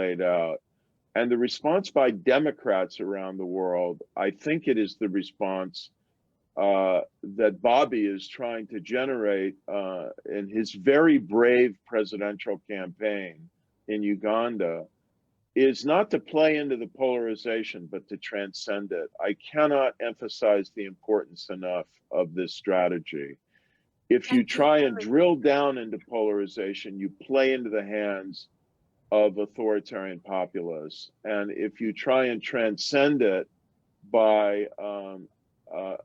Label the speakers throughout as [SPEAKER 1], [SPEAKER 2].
[SPEAKER 1] laid out. And the response by Democrats around the world, I think it is the response that Bobby is trying to generate in his very brave presidential campaign in Uganda, is not to play into the polarization, but to transcend it. I cannot emphasize the importance enough of this strategy. If you try and drill down into polarization, you play into the hands of authoritarian populists. And if you try and transcend it by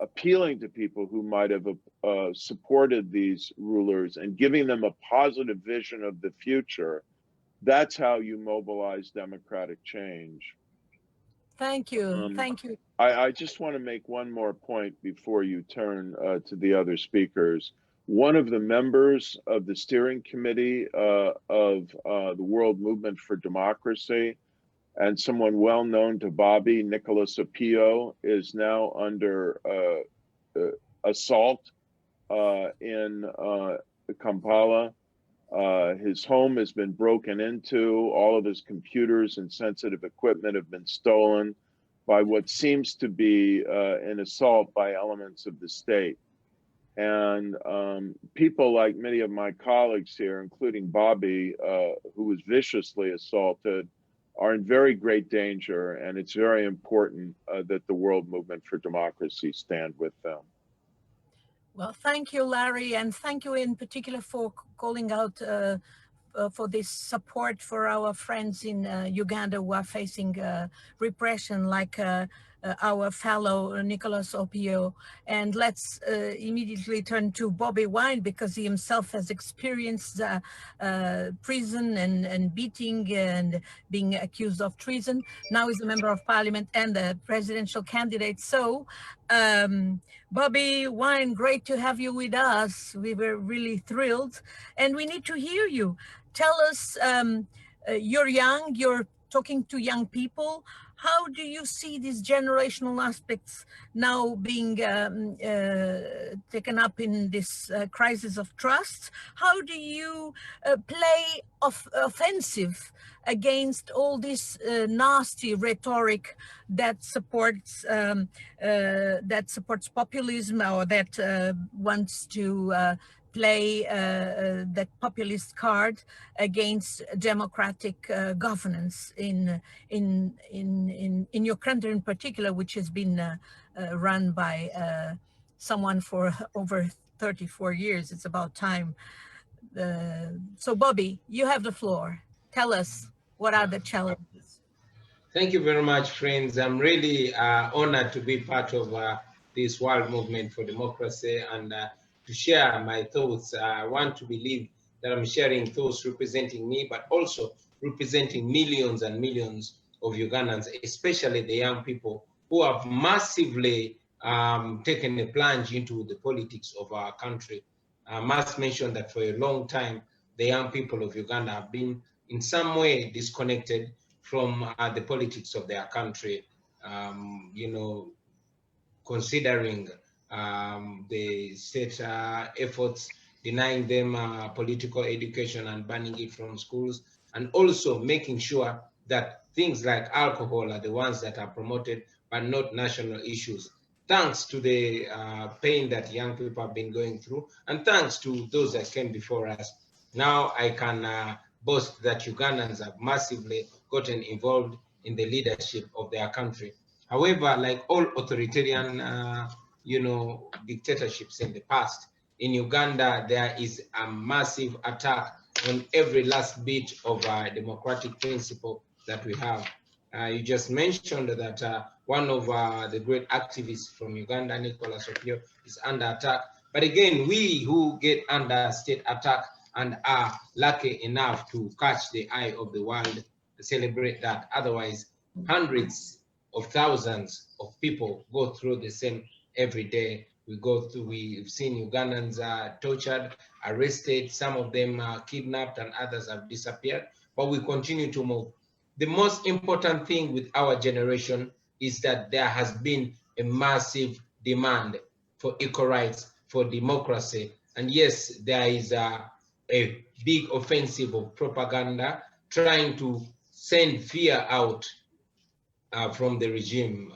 [SPEAKER 1] appealing to people who might have supported these rulers and giving them a positive vision of the future, that's how you mobilize democratic change.
[SPEAKER 2] Thank you. Thank you.
[SPEAKER 1] I just want to make one more point before you turn to the other speakers. One of the members of the steering committee of the World Movement for Democracy, and someone well known to Bobby, Nicholas Apio, is now under assault in Kampala. His home has been broken into. All of his computers and sensitive equipment have been stolen by what seems to be an assault by elements of the state. And people like many of my colleagues here, including Bobby, who was viciously assaulted, are in very great danger. And it's very important that the World Movement for Democracy stand with them.
[SPEAKER 2] Well, thank you, Larry, and thank you in particular for calling out for this support for our friends in Uganda who are facing repression, like our fellow Nicholas Opio. And let's immediately turn to Bobiwine, because he himself has experienced prison and beating and being accused of treason. Now he's a member of parliament and a presidential candidate. So Bobiwine, great to have you with us. We were really thrilled, and we need to hear you. Tell us, you're young, you're talking to young people. How do you see these generational aspects now being taken up in this crisis of trust? How do you play offensive against all this nasty rhetoric that supports populism, or that wants to play that populist card against democratic governance in your country in particular, which has been run by someone for over 34 years. It's about time. So Bobby, you have the floor. Tell us, what are the challenges?
[SPEAKER 3] Thank you very much, friends. I'm really honored to be part of this World Movement for Democracy, and to share my thoughts. I want to believe that I'm sharing thoughts representing me, but also representing millions and millions of Ugandans, especially the young people who have massively taken a plunge into the politics of our country. I must mention that for a long time, the young people of Uganda have been in some way disconnected from the politics of their country, you know, considering the state efforts, denying them political education and banning it from schools, and also making sure that things like alcohol are the ones that are promoted, but not national issues. Thanks to the pain that young people have been going through, and thanks to those that came before us, now I can boast that Ugandans have massively gotten involved in the leadership of their country. However, like all authoritarian you know, dictatorships in the past, in Uganda, there is a massive attack on every last bit of democratic principle that we have. You just mentioned that one of the great activists from Uganda, Nicholas Opio, is under attack. But again, we who get under state attack and are lucky enough to catch the eye of the world celebrate that. Otherwise, hundreds of thousands of people go through the same every day. We've seen Ugandans tortured, arrested, some of them kidnapped, and others have disappeared, but we continue to move. The most important thing with our generation is that there has been a massive demand for equal rights, for democracy. And yes, there is a big offensive of propaganda trying to send fear out from the regime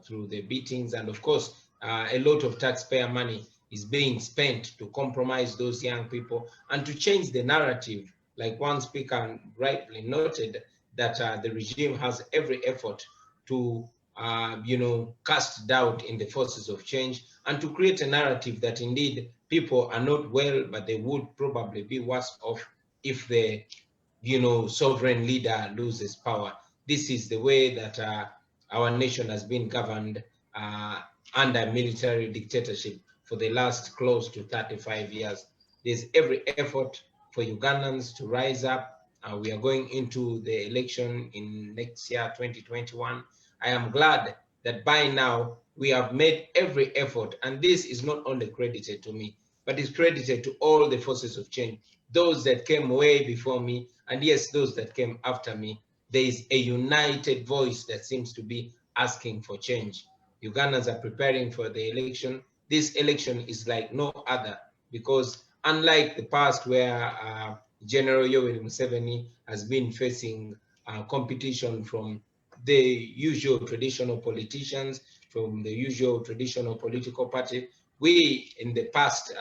[SPEAKER 3] through the beatings. And of course, a lot of taxpayer money is being spent to compromise those young people and to change the narrative. Like one speaker rightly noted, that the regime has every effort to cast doubt in the forces of change and to create a narrative that indeed people are not well, but they would probably be worse off if the sovereign leader loses power. This is the way that our nation has been governed under military dictatorship for the last close to 35 years. There's every effort for Ugandans to rise up. We are going into the election in next year, 2021. I am glad that by now we have made every effort, and this is not only credited to me, but it's credited to all the forces of change, those that came way before me, and yes, those that came after me. There is a united voice that seems to be asking for change. Ugandans are preparing for the election. This election is like no other, because unlike the past where General Yoweri Museveni has been facing competition from the usual traditional politicians, from the usual traditional political party, we in the past,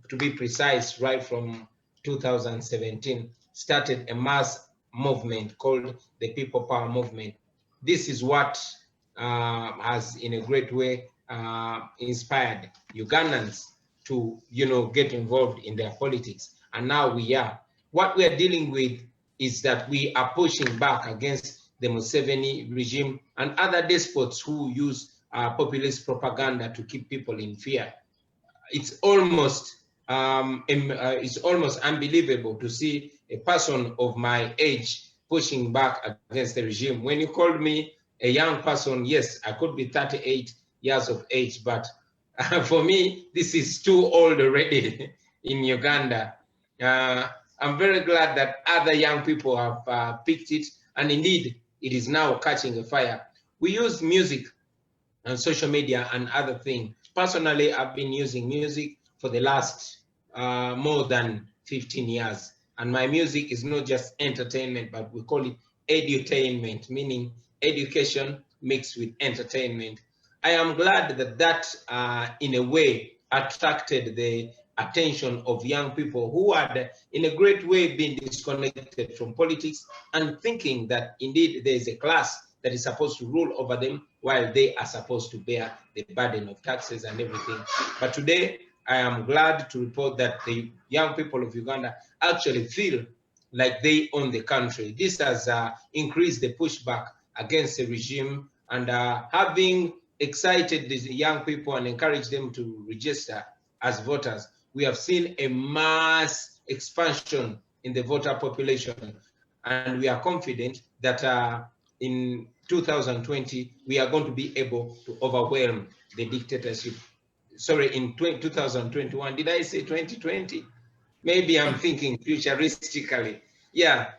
[SPEAKER 3] to be precise, right from 2017, started a mass movement called the People Power Movement. This is what has in a great way inspired Ugandans to get involved in their politics. And now we are. What we are dealing with is that we are pushing back against the Museveni regime and other despots who use populist propaganda to keep people in fear. It's almost unbelievable to see a person of my age pushing back against the regime. When you called me a young person, yes, I could be 38 years of age, but for me, this is too old already in Uganda. I'm very glad that other young people have picked it, and indeed, it is now catching a fire. We use music and social media and other things. Personally, I've been using music for the last more than 15 years. And my music is not just entertainment, but we call it edutainment, meaning education mixed with entertainment. I am glad that that, in a way, attracted the attention of young people who had, in a great way, been disconnected from politics and thinking that indeed there is a class that is supposed to rule over them while they are supposed to bear the burden of taxes and everything. But today, I am glad to report that the young people of Uganda actually feel like they own the country. This has increased the pushback against the regime, and having excited these young people and encouraged them to register as voters, we have seen a mass expansion in the voter population. And we are confident that in 2020, we are going to be able to overwhelm the dictatorship. Sorry, in 2021, did I say 2020? Maybe I'm thinking futuristically. Yeah,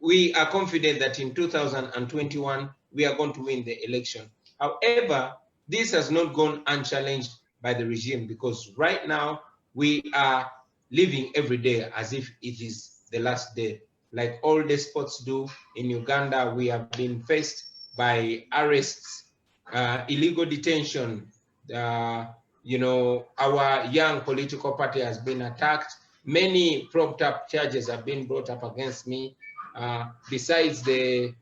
[SPEAKER 3] we are confident that in 2021, we are going to win the election. However, this has not gone unchallenged by the regime, because right now we are living every day as if it is the last day. Like all despots do in Uganda, we have been faced by arrests, illegal detention. Our young political party has been attacked. Many propped up charges have been brought up against me. Besides the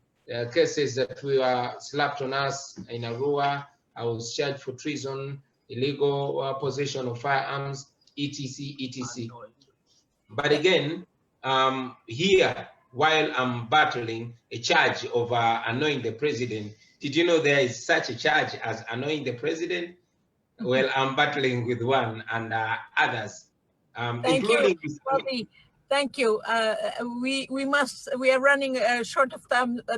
[SPEAKER 3] cases that were slapped on us in Arua, I was charged for treason, illegal possession of firearms, etc., etc. But again, here, while I'm battling a charge of annoying the president, did you know there is such a charge as annoying the president? Well, I'm battling with one and others, including
[SPEAKER 2] Bobby. Thank you. We are running short of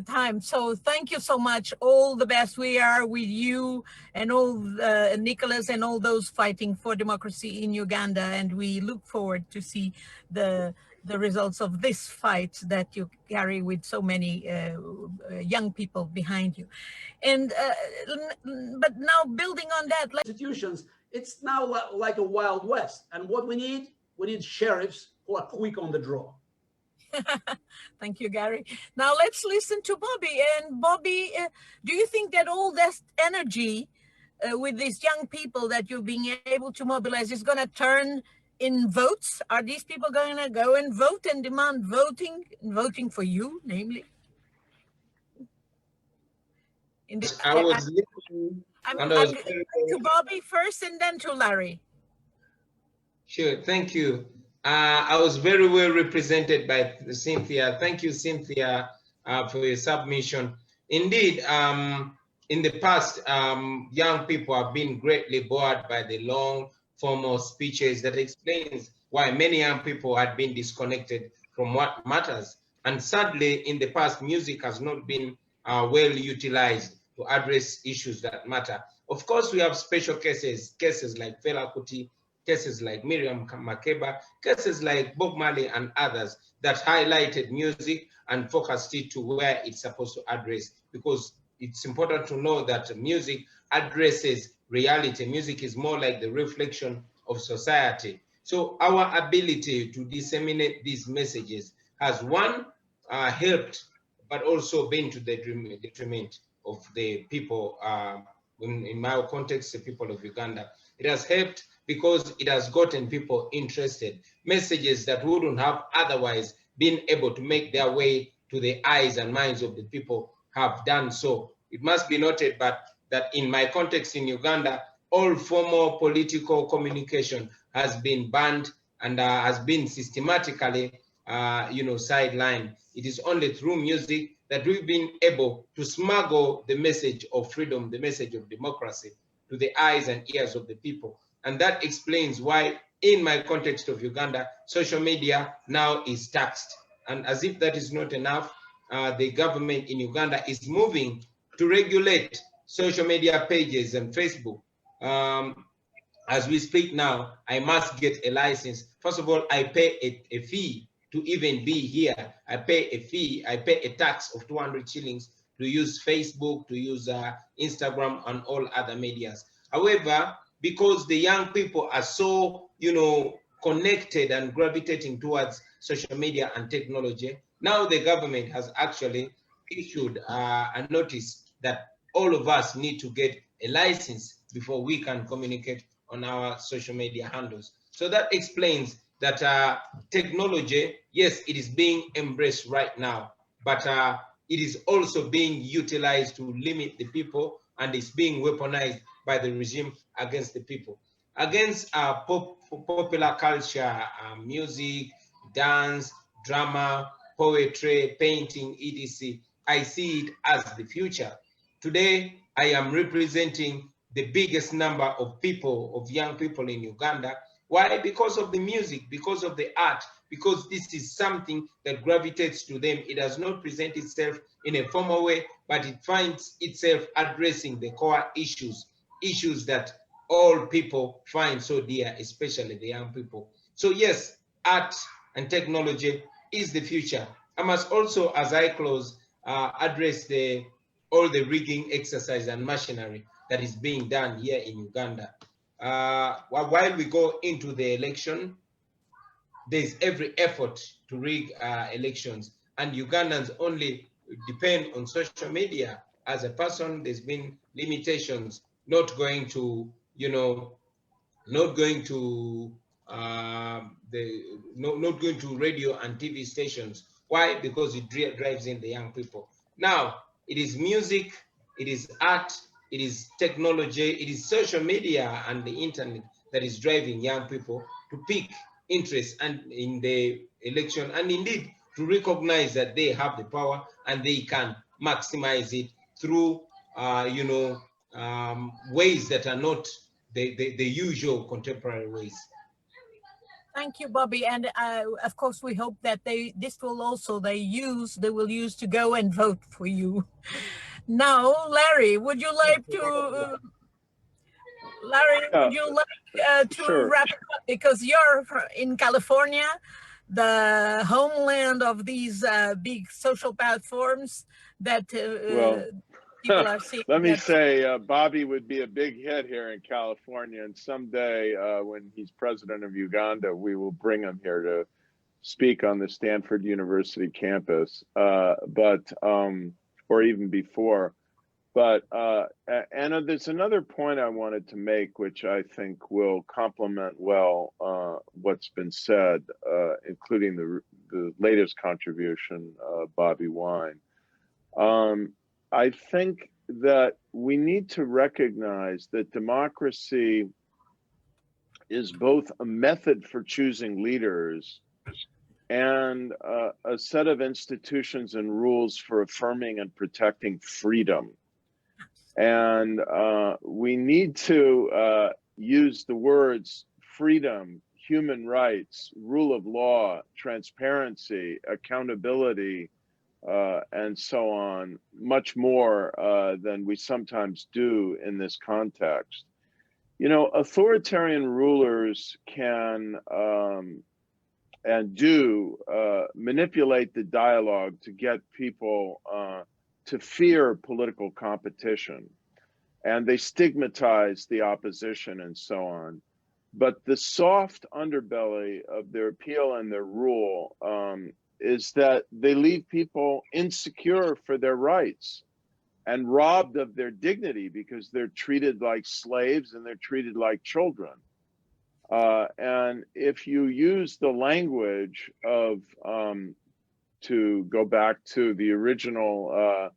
[SPEAKER 2] time. So thank you so much. All the best. We are with you and all Nicholas and all those fighting for democracy in Uganda. And we look forward to see the results of this fight that you carry with so many young people behind you. And but now building on that,
[SPEAKER 4] institutions, it's now like a Wild West. And what we need sheriffs who are quick on the draw.
[SPEAKER 2] Thank you, Gary. Now let's listen to Bobby. And Bobby, do you think that all that energy with these young people that you're being able to mobilize is going to turn in votes? Are these people going to go and vote and demand voting for you, namely?
[SPEAKER 3] I was listening,
[SPEAKER 2] I'm
[SPEAKER 3] and I was
[SPEAKER 2] going
[SPEAKER 3] very,
[SPEAKER 2] to Bobby first and then to Larry.
[SPEAKER 3] sure, thank you. I was very well represented by Cynthia. Thank you, Cynthia, for your submission. Indeed, in the past, young people have been greatly bored by the long formal speeches that explains why many young people had been disconnected from what matters. And sadly, in the past, music has not been well utilized to address issues that matter. Of course, we have special cases like Fela Kuti, cases like Miriam Makeba, cases like Bob Marley and others that highlighted music and focused it to where it's supposed to address, because it's important to know that music addresses reality. Music is more like the reflection of society. So our ability to disseminate these messages has, one, helped, but also been to the detriment of the people, in my context, the people of Uganda. It has helped because it has gotten people interested. Messages that wouldn't have otherwise been able to make their way to the eyes and minds of the people have done so. It must be noted that in my context in Uganda, all formal political communication has been banned and has been systematically sidelined. It is only through music that we've been able to smuggle the message of freedom, the message of democracy to the eyes and ears of the people. And that explains why, in my context of Uganda, social media now is taxed. And as if that is not enough, the government in Uganda is moving to regulate social media pages and Facebook. As we speak now, I must get a license. First of all, I pay a fee to even be here. I pay a fee, I pay a tax of 200 shillings to use Facebook, to use Instagram and all other medias. However, because the young people are so, connected and gravitating towards social media and technology, now the government has actually issued a notice that all of us need to get a license before we can communicate on our social media handles. So that explains that technology, yes, it is being embraced right now, but it is also being utilized to limit the people, and it's being weaponized by the regime against the people. Against popular culture, music, dance, drama, poetry, painting, etc., I see it as the future. Today, I am representing the biggest number of people, of young people in Uganda. Why? Because of the music, because of the art, because this is something that gravitates to them. It does not present itself in a formal way, but it finds itself addressing the core issues that all people find so dear, especially the young people. So yes, art and technology is the future. I must also, as I close, address all the rigging exercise and machinery that is being done here in Uganda. While we go into the election, there's every effort to rig elections, and Ugandans only depend on social media. As a person, there's been limitations, not going to, not going to not going to radio and TV stations. Why? Because it drives in the young people. Now, it is music, it is art, it is technology, it is social media and the internet that is driving young people to pick interest and in the election, and indeed to recognize that they have the power and they can maximize it through ways that are not the usual contemporary ways.
[SPEAKER 2] Thank you, Bobby. And of course, we hope that they will use to go and vote for you. Now, Larry, would you like to? Would you like to
[SPEAKER 1] sure.
[SPEAKER 2] wrap it up? Because you're in California, the homeland of these big social platforms that people are seeing.
[SPEAKER 1] Let me say, Bobby would be a big hit here in California, and someday when he's president of Uganda, we will bring him here speak on the Stanford University campus, or even before. But Anna, there's another point I wanted to make, which I think will complement well what's been said, including the latest contribution, Bobiwine. I think that we need to recognize that democracy is both a method for choosing leaders and a set of institutions and rules for affirming and protecting freedom. And we need to use the words freedom, human rights, rule of law, transparency, accountability, and so on, much more than we sometimes do in this context. You know, authoritarian rulers can and do manipulate the dialogue to get people to fear political competition, and they stigmatize the opposition and so on. But the soft underbelly of their appeal and their rule is that they leave people insecure for their rights and robbed of their dignity because they're treated like slaves and they're treated like children. And if you use the language of, to go back to the original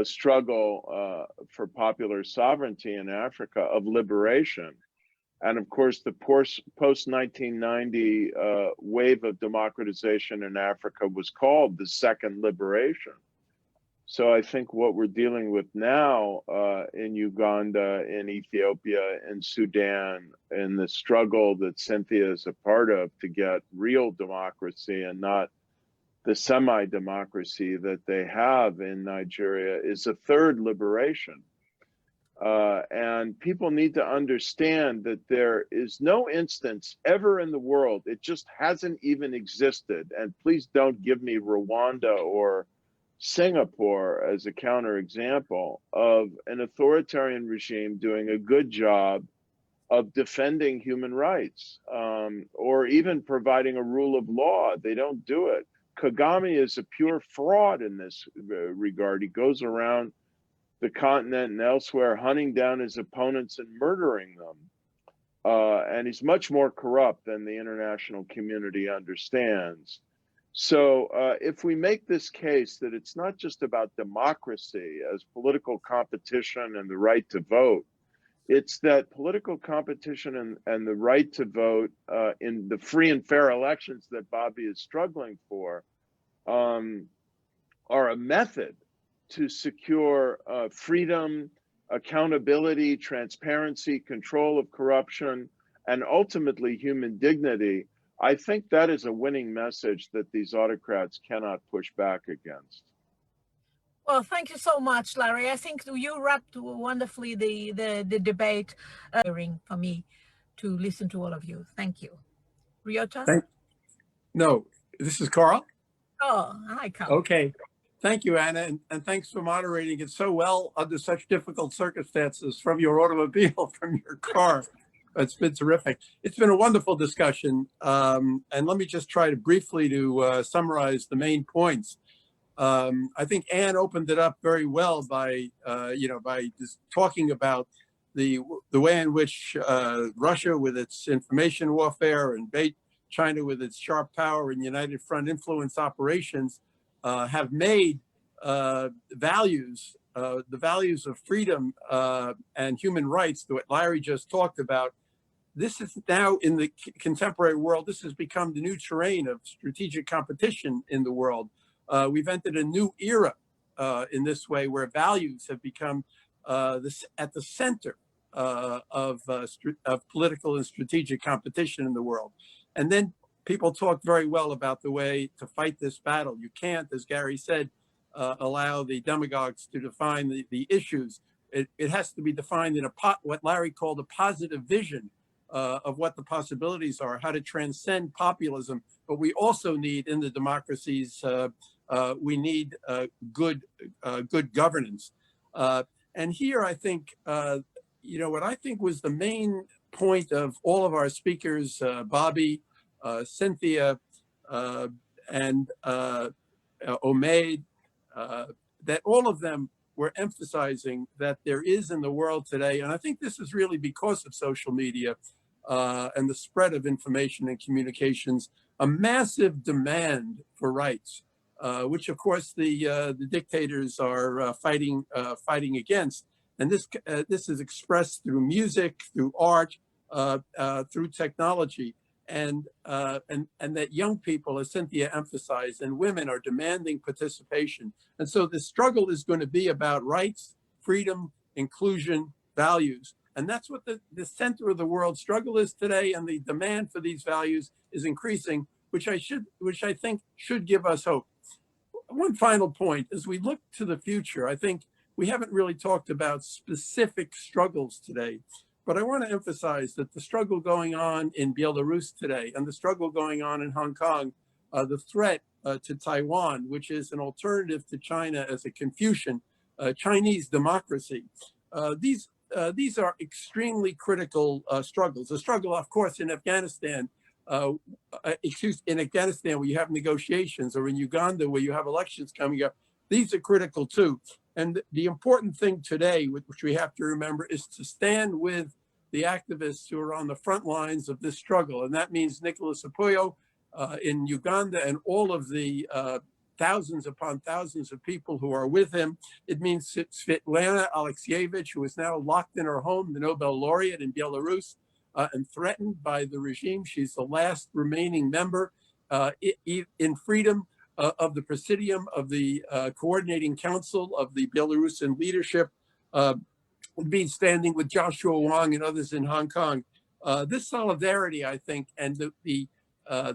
[SPEAKER 1] struggle for popular sovereignty in Africa, of liberation, and of course the post-1990 wave of democratization in Africa was called the Second Liberation. So I think what we're dealing with now in Uganda, in Ethiopia, in Sudan, in the struggle that Cynthia is a part of to get real democracy and not the semi-democracy that they have in Nigeria, is a third liberation. And people need to understand that there is no instance ever in the world, it just hasn't even existed. And please don't give me Rwanda or Singapore as a counterexample of an authoritarian regime doing a good job of defending human rights, or even providing a rule of law. They don't do it. Kagame is a pure fraud in this regard. He goes around the continent and elsewhere hunting down his opponents and murdering them. And he's much more corrupt than the international community understands. So if we make this case that it's not just about democracy as political competition and the right to vote, it's that political competition and the right to vote in the free and fair elections that Bobby is struggling for are a method to secure freedom, accountability, transparency, control of corruption, and ultimately human dignity. I think that is a winning message that these autocrats cannot push back against.
[SPEAKER 2] Well, thank you so much, Larry. I think you wrapped wonderfully the debate. For me to listen to all of you. Thank you. Ryota?
[SPEAKER 5] No, this is Carl.
[SPEAKER 2] Oh, hi, Carl.
[SPEAKER 5] Okay. Thank you, Anna, and thanks for moderating it so well under such difficult circumstances from your automobile, from your car. It's been terrific. It's been a wonderful discussion. And let me just try to briefly to summarize the main points. I think Anne opened it up very well by, by just talking about the way in which Russia, with its information warfare, and China with its sharp power and United Front influence operations, have made the values of freedom and human rights, that what Larry just talked about. This is now, in the contemporary world, this has become the new terrain of strategic competition in the world. We've entered a new era in this way, where values have become at the center of political and strategic competition in the world. And then people talk very well about the way to fight this battle. You can't, as Gary said, allow the demagogues to define the issues. It has to be defined in what Larry called a positive vision of what the possibilities are, how to transcend populism. But we also need, in the democracies, we need good governance. And here, I think, what I think was the main point of all of our speakers, Bobby, Cynthia, and Omaid, that all of them were emphasizing that there is in the world today, and I think this is really because of social media and the spread of information and communications, a massive demand for rights, which of course the dictators are fighting against. And this is expressed through music, through art, through technology, and that young people, as Cynthia emphasized, and women are demanding participation. And so the struggle is going to be about rights, freedom, inclusion, values. And that's what the center of the world struggle is today. And the demand for these values is increasing, which I think should give us hope. One final point, as we look to the future, I think we haven't really talked about specific struggles today, but I want to emphasize that the struggle going on in Belarus today and the struggle going on in Hong Kong, the threat to Taiwan, which is an alternative to China as a Confucian Chinese democracy, these are extremely critical struggles. The struggle, of course, in Afghanistan, in Afghanistan where you have negotiations, or in Uganda where you have elections coming up, these are critical too. And the important thing today, which we have to remember, is to stand with the activists who are on the front lines of this struggle. And that means Nicholas Apoyo in Uganda and all of the thousands upon thousands of people who are with him. It means Svetlana Alexievich, who is now locked in her home, the Nobel laureate in Belarus, and threatened by the regime. She's the last remaining member in freedom of the Presidium of the Coordinating Council of the Belarusian leadership, being standing with Joshua Wong and others in Hong Kong. This solidarity, I think, and the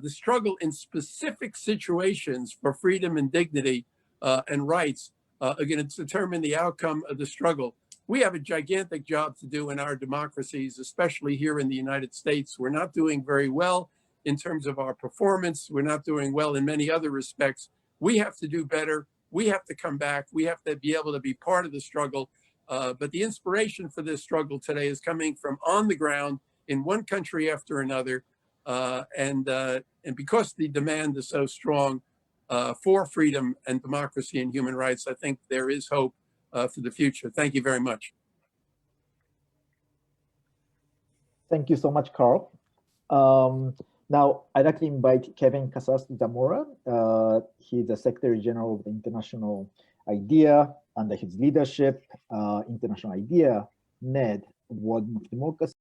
[SPEAKER 5] struggle in specific situations for freedom and dignity and rights are going to determine the outcome of the struggle. We have a gigantic job to do in our democracies, especially here in the United States. We're not doing very well in terms of our performance. We're not doing well in many other respects. We have to do better. We have to come back. We have to be able to be part of the struggle. But the inspiration for this struggle today is coming from on the ground in one country after another. And because the demand is so strong for freedom and democracy and human rights, I think there is hope for the future. Thank you very much.
[SPEAKER 6] Thank you so much, Carl. Now, I'd like to invite Kevin Casas-Zamora. He's the Secretary General of the International IDEA. Under his leadership, International IDEA, NED, World Movement for Democracy.